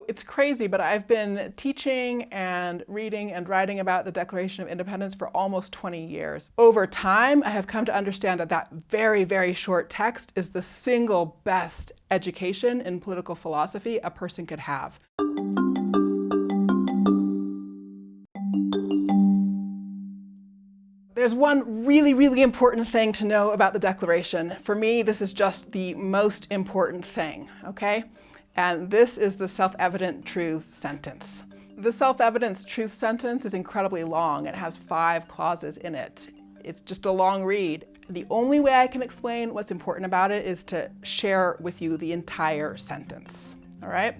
It's crazy, but I've been teaching and reading and writing about the Declaration of Independence for almost 20 years. Over time, I have come to understand that that very, very short text is the single best education in political philosophy a person could have. There's one really, really important thing to know about the Declaration. For me, this is just the most important thing, okay? And this is the self-evident truth sentence. The self-evident truth sentence is incredibly long. It has 5 clauses in it. It's just a long read. The only way I can explain what's important about it is to share with you the entire sentence, all right?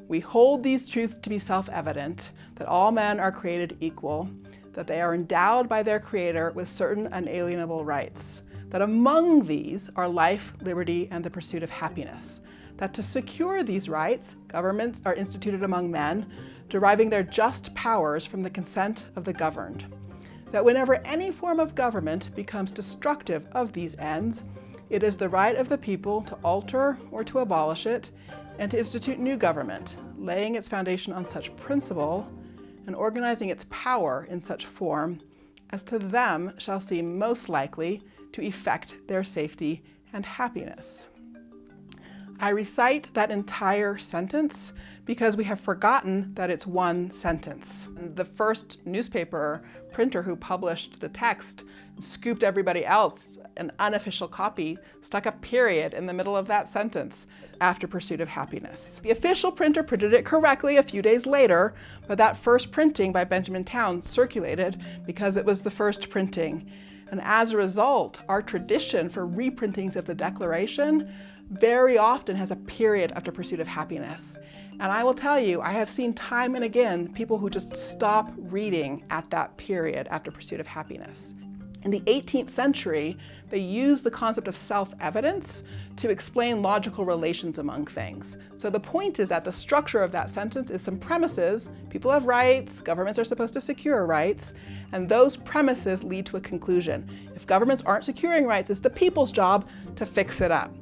We hold these truths to be self-evident, that all men are created equal, that they are endowed by their Creator with certain unalienable rights, that among these are life, liberty, and the pursuit of happiness, that to secure these rights, governments are instituted among men, deriving their just powers from the consent of the governed, that whenever any form of government becomes destructive of these ends, it is the right of the people to alter or to abolish it, and to institute new government, laying its foundation on such principle and organizing its power in such form as to them shall seem most likely to effect their safety and happiness. I recite that entire sentence because we have forgotten that it's one sentence. The first newspaper printer who published the text scooped everybody else an unofficial copy, stuck a period in the middle of that sentence after pursuit of happiness. The official printer printed it correctly a few days later, but that first printing by Benjamin Towns circulated because it was the first printing. And as a result, our tradition for reprintings of the Declaration very often has a period after pursuit of happiness. And I will tell you, I have seen time and again people who just stop reading at that period after pursuit of happiness. In the 18th century, they used the concept of self-evidence to explain logical relations among things. So the point is that the structure of that sentence is some premises. People have rights, governments are supposed to secure rights, and those premises lead to a conclusion. If governments aren't securing rights, it's the people's job to fix it up.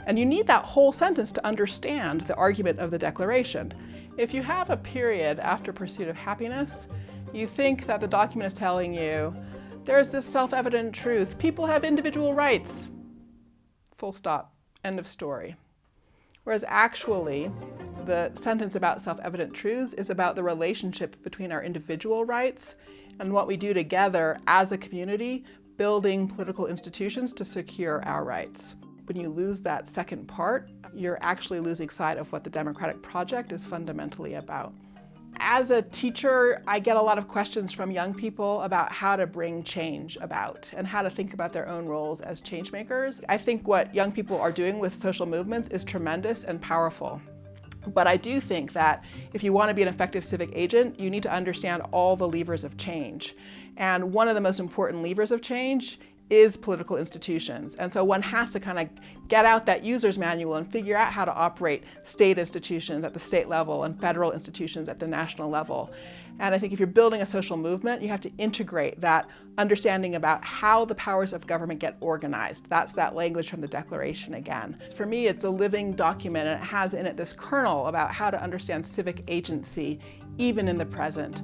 And you need that whole sentence to understand the argument of the Declaration. If you have a period after pursuit of happiness, you think that the document is telling you, there's this self-evident truth. People have individual rights. Full stop. End of story. Whereas actually, the sentence about self-evident truths is about the relationship between our individual rights and what we do together as a community, building political institutions to secure our rights. When you lose that second part, you're actually losing sight of what the democratic project is fundamentally about. As a teacher, I get a lot of questions from young people about how to bring change about and how to think about their own roles as change makers. I think what young people are doing with social movements is tremendous and powerful. But I do think that if you want to be an effective civic agent, you need to understand all the levers of change. And one of the most important levers of change is political institutions. And so one has to kind of get out that user's manual and figure out how to operate state institutions at the state level and federal institutions at the national level. And I think if you're building a social movement, you have to integrate that understanding about how the powers of government get organized. That's that language from the Declaration again. For me, it's a living document, and it has in it this kernel about how to understand civic agency, even in the present.